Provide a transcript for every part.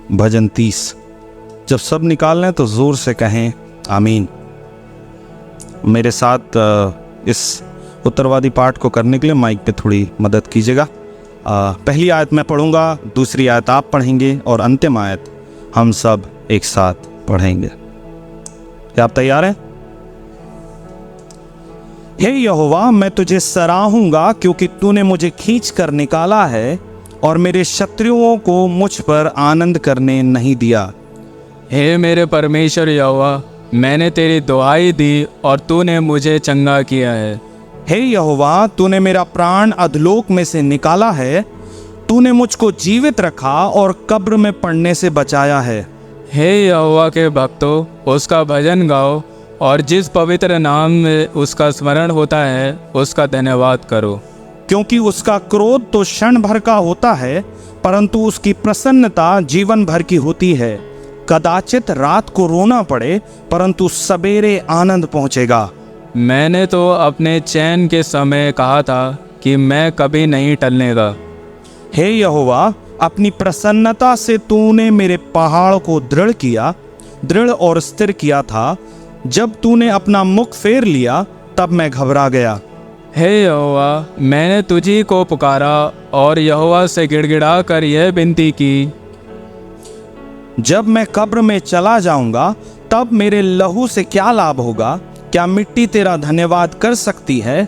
भजन 30। जब सब निकाल लें तो ज़ोर से कहें आमीन। मेरे साथ इस उत्तरवादी पाठ को करने के लिए माइक पे थोड़ी मदद कीजिएगा। पहली आयत मैं पढ़ूंगा, दूसरी आयत आप पढ़ेंगे और अंतिम आयत हम सब एक साथ पढ़ेंगे। क्या आप तैयार हैं? हे यहोवा, मैं तुझे सराहूंगा क्योंकि तूने मुझे खींच कर निकाला है और मेरे शत्रुओं को मुझ पर आनंद करने नहीं दिया। हे मेरे परमेश्वर यहोवा, मैंने तेरी दुआई दी और तूने मुझे चंगा किया है। हे यहोवा, तूने मेरा प्राण अधलोक में से निकाला है, तूने मुझको जीवित रखा और कब्र में पड़ने से बचाया है। हे यहोवा के भक्तों, उसका भजन गाओ और जिस पवित्र नाम में उसका स्मरण होता है उसका धन्यवाद करो। क्योंकि उसका क्रोध तो क्षण भर का होता है, परंतु उसकी प्रसन्नता जीवन भर की होती है। कदाचित रात को रोना पड़े, परंतु सवेरे आनंद पहुँचेगा। मैंने तो अपने चैन के समय कहा था कि मैं कभी नहीं टलनेगा। हे यहोवा, अपनी प्रसन्नता से तूने मेरे पहाड़ को दृढ़ और स्थिर किया था। जब तूने अपना मुख फेर लिया तब मैं घबरा गया। हे यहोवा, मैंने तुझी को पुकारा और यहोवा से गिड़गिड़ा कर यह विनती की। जब मैं कब्र में चला जाऊंगा तब मेरे लहू से क्या लाभ होगा? क्या मिट्टी तेरा धन्यवाद कर सकती है?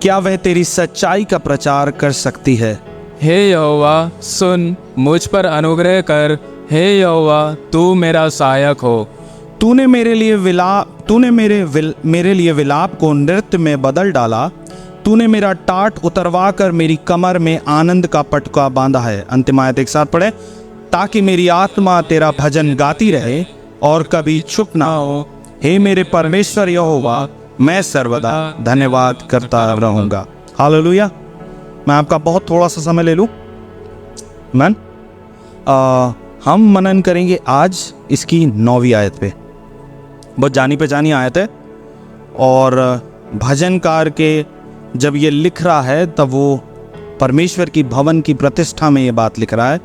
क्या वह तेरी सच्चाई का प्रचार कर सकती है? हे यहोवा, सुन, मुझ पर अनुग्रह कर। हे यहोवा, तू मेरा सहायक हो। तूने मेरे लिए विलाप को नृत्य में बदल डाला। तूने मेरा टाट उतरवा कर मेरी कमर में आनंद का पटका बांधा है। अंतिम आयत एक साथ पढ़े। ताकि मेरी आत्मा तेरा भजन गाती रहे और कभी चुप ना हो। हे मेरे परमेश्वर यहोवा, मैं सर्वदा धन्यवाद करता रहूंगा। हालेलुया। मैं आपका बहुत थोड़ा सा समय ले लूं। हम मनन करेंगे आज इसकी 9वीं आयत पे। बहुत जानी पहचानी आयत है और भजनकार के जब ये लिख रहा है तब वो परमेश्वर की भवन की प्रतिष्ठा में ये बात लिख रहा है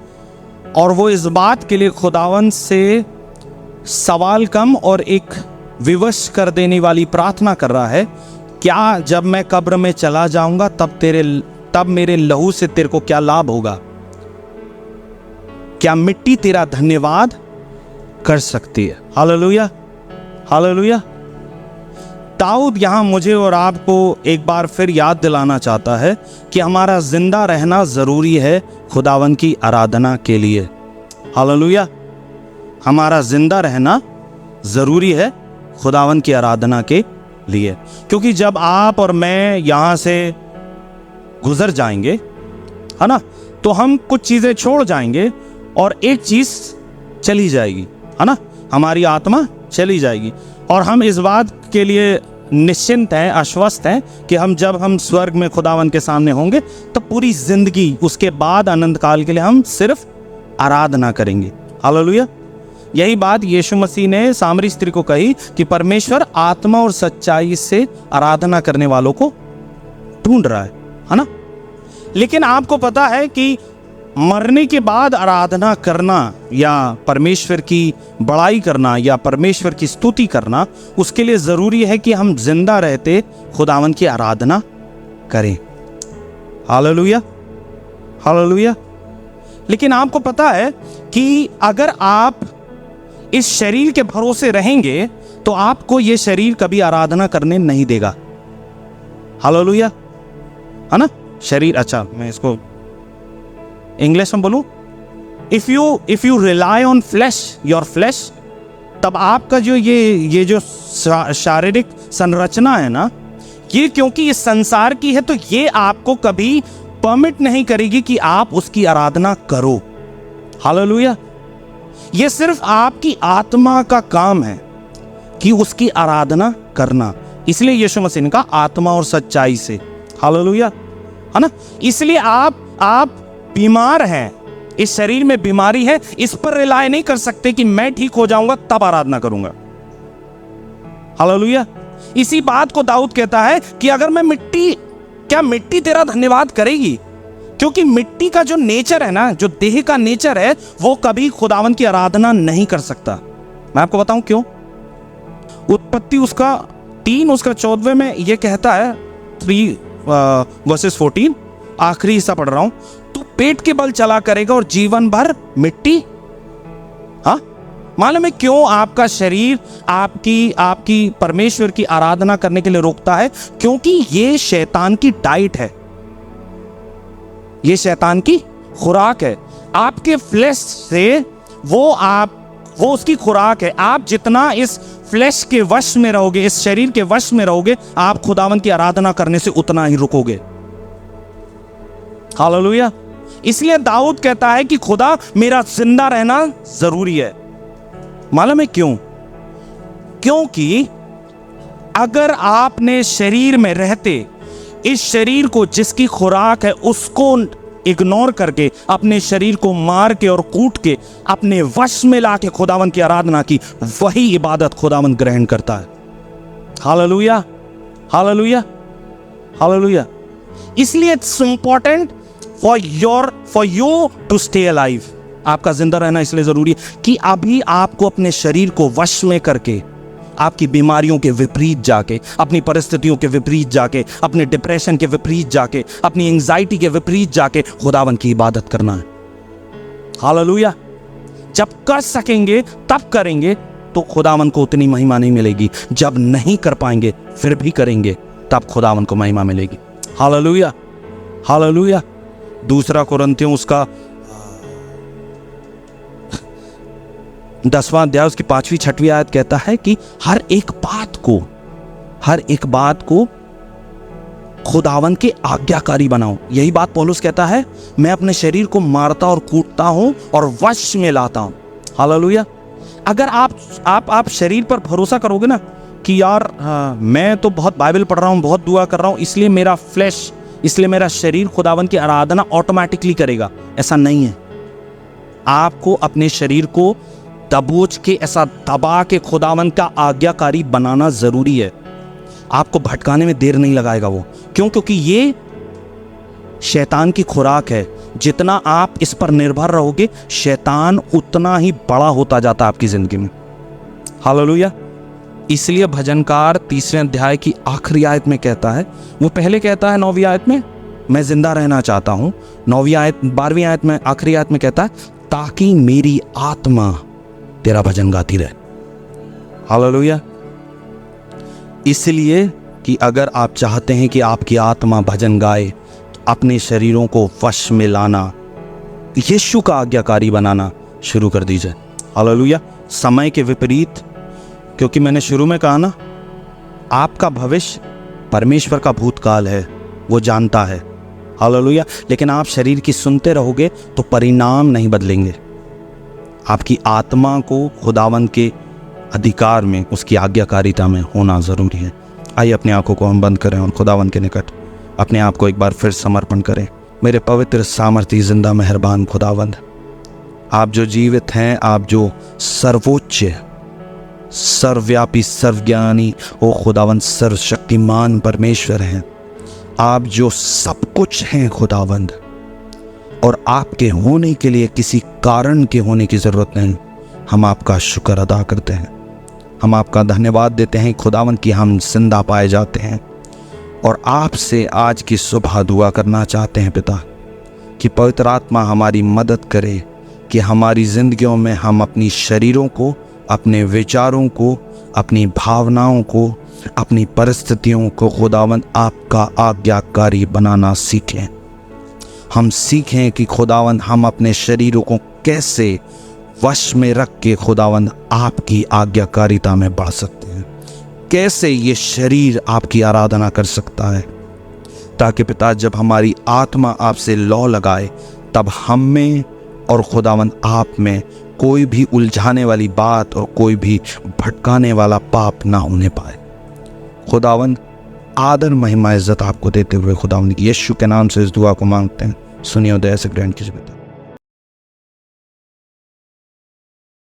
और वो इस बात के लिए खुदावन से सवाल कम और एक विवश कर देने वाली प्रार्थना कर रहा है। क्या जब मैं कब्र में चला जाऊंगा तब मेरे लहू से तेरे को क्या लाभ होगा? क्या मिट्टी तेरा धन्यवाद कर सकती है? Hallelujah, hallelujah. दाऊद यहां मुझे और आपको एक बार फिर याद दिलाना चाहता है कि हमारा जिंदा रहना जरूरी है खुदावन की आराधना के लिए। हालेलुया। हमारा जिंदा रहना जरूरी है खुदावन की आराधना के लिए, क्योंकि जब आप और मैं यहां से गुजर जाएंगे, है ना, तो हम कुछ चीजें छोड़ जाएंगे और एक चीज चली जाएगी, है ना, हमारी आत्मा चली जाएगी। और हम इस बात के लिए निश्चिंत हैं, आश्वस्त हैं कि जब हम स्वर्ग में खुदावन के सामने होंगे तो पूरी जिंदगी उसके बाद अनंत काल के लिए हम सिर्फ आराधना करेंगे। हालेलुया। यही बात यीशु मसीह ने सामरी स्त्री को कही कि परमेश्वर आत्मा और सच्चाई से आराधना करने वालों को ढूंढ रहा है ना। लेकिन आपको पता है कि मरने के बाद आराधना करना या परमेश्वर की बड़ाई करना या परमेश्वर की स्तुति करना, उसके लिए जरूरी है कि हम जिंदा रहते खुदावन की आराधना करें। Hallelujah, hallelujah. लेकिन आपको पता है कि अगर आप इस शरीर के भरोसे रहेंगे तो आपको यह शरीर कभी आराधना करने नहीं देगा। हालेलुया, है ना। शरीर, अच्छा मैं इसको इंग्लिश में बोलूं, if you rely on flash, your flash, तब आपका जो ये जो शारीरिक संरचना है ना, ये क्योंकि इस संसार की है तो ये आपको कभी परमिट नहीं करेगी कि आप उसकी आराधना करो। हालेलुया। ये सिर्फ आपकी आत्मा का काम है कि उसकी आराधना करना। इसलिए यीशु मसीह ने कहा आत्मा और सच्चाई से। हालेलुया, है ना। इसलिए आप बीमार हैं, इस शरीर में बीमारी है, इस पर रिलाय नहीं कर सकते कि मैं ठीक हो जाऊंगा तब आराधना करूंगा। हालेलुया। इसी बात को दाऊद कहता है कि अगर मैं मिट्टी तेरा धन्यवाद करेगी? क्योंकि मिट्टी का जो नेचर है ना, जो देह का नेचर है, वो कभी खुदावन की आराधना नहीं कर सकता। मैं आपको बताऊं क्यों। उत्पत्ति उसका 3 उसका 14 में ये कहता है, 3:14, आखिरी हिस्सा पढ़ रहा हूं, तू पेट के बल चला करेगा और जीवन भर मिट्टी। हाँ, मालूम है क्यों आपका शरीर आपकी परमेश्वर की आराधना करने के लिए रोकता है? क्योंकि ये शैतान की डाइट है, ये शैतान की खुराक है। आपके फ्लेश से वो उसकी खुराक है। आप जितना इस फ्लेश के वश में रहोगे, इस शरीर के वश में रहोगे, आप खुदावन की आराधना करने से उतना ही रुकोगे। हालेलुया। इसलिए दाऊद कहता है कि खुदा मेरा जिंदा रहना जरूरी है। मालूम है क्यों? क्योंकि अगर आपने शरीर में रहते इस शरीर को, जिसकी खुराक है, उसको इग्नोर करके, अपने शरीर को मार के और कूट के अपने वश में लाके खुदावन की आराधना की, वही इबादत खुदावन ग्रहण करता है। Hallelujah, hallelujah, hallelujah. इसलिए it's important for you to stay alive. आपका जिंदा रहना इसलिए जरूरी है कि अभी आपको अपने शरीर को वश में करके, आपकी बीमारियों के विपरीत जाके, अपनी परिस्थितियों के विपरीत जाके, अपने डिप्रेशन के विपरीत जाके, अपनी एंजाइटी के विपरीत जाके खुदावन की इबादत करना है। हालेलुया। जब कर सकेंगे तब करेंगे तो खुदावन को उतनी महिमा नहीं मिलेगी। जब नहीं कर पाएंगे फिर भी करेंगे तब खुदावन को महिमा मिलेगी। Hallelujah, hallelujah. 2 कुरिन्थियों उसका 10वां अध्याय उसकी 5वीं 6वीं आयत कहता है कि हर एक बात को खुदावन के आज्ञाकारी बनाओ। यही बात पौलुस कहता है, मैं अपने शरीर को मारता और कूटता हूं और वश में लाता हूं। हालेलुया। अगर आप शरीर पर भरोसा करोगे ना कि यार मैं तो बहुत बाइबल पढ़ रहा हूं, बहुत दुआ कर रहा हूं, इसलिए मेरा शरीर खुदावन की आराधना ऑटोमेटिकली करेगा, ऐसा नहीं है। आपको अपने शरीर को दबोच के, ऐसा दबा के खुदावन का आज्ञाकारी बनाना जरूरी है। आपको भटकाने में देर नहीं लगाएगा वो। क्यों? क्योंकि ये शैतान की खुराक है। जितना आप इस पर निर्भर रहोगे, शैतान उतना ही बड़ा होता जाता है आपकी जिंदगी में। हालेलुया। इसलिए भजनकार 3 अध्याय की आखिरी आयत में कहता है, वो पहले कहता है 9वीं आयत में, मैं जिंदा रहना चाहता हूं। 12वीं आयत में, आखिरी आयत में कहता है, ताकि मेरी आत्मा तेरा भजन गाती रहे। हालेलुया। इसलिए कि अगर आप चाहते हैं कि आपकी आत्मा भजन गाए, तो अपने शरीरों को वश में लाना, यीशु का आज्ञाकारी बनाना शुरू कर दीजिए। हालेलुया। समय के विपरीत, क्योंकि मैंने शुरू में कहा ना, आपका भविष्य परमेश्वर का भूतकाल है, वो जानता है। हालेलुया। लेकिन आप शरीर की सुनते रहोगे तो परिणाम नहीं बदलेंगे। आपकी आत्मा को खुदावन के अधिकार में, उसकी आज्ञाकारिता में होना ज़रूरी है। आइए अपनी आंखों को हम बंद करें और खुदावन के निकट अपने आप को एक बार फिर समर्पण करें। मेरे पवित्र सामर्थी जिंदा मेहरबान खुदावंद, आप जो जीवित हैं, आप जो सर्वोच्च, सर्वव्यापी, सर्वज्ञानी, ओ खुदावंद, सर्वशक्तिमान परमेश्वर हैं, आप जो सब कुछ हैं खुदावंद, और आपके होने के लिए किसी कारण के होने की ज़रूरत नहीं। हम आपका शुक्र अदा करते हैं, हम आपका धन्यवाद देते हैं खुदावन कि हम जिंदा पाए जाते हैं। और आपसे आज की सुबह दुआ करना चाहते हैं पिता, कि पवित्र आत्मा हमारी मदद करे कि हमारी ज़िंदगियों में हम अपनी शरीरों को, अपने विचारों को, अपनी भावनाओं को, अपनी परिस्थितियों को खुदावन आपका आज्ञाकारी बनाना सीखें। हम सीखें कि खुदावन हम अपने शरीरों को कैसे वश में रख के खुदावन आपकी आज्ञाकारिता में बढ़ सकते हैं, कैसे ये शरीर आपकी आराधना कर सकता है, ताकि पिता जब हमारी आत्मा आपसे लौ लगाए तब हम में और खुदावन आप में कोई भी उलझाने वाली बात और कोई भी भटकाने वाला पाप ना होने पाए। खुदावन आदर महिमा इज्जत आपको देते हुए खुदावन यीशु के नाम से इस दुआ को मांगते हैं। सुनिए, दया से ग्रहण कीजिए पिता।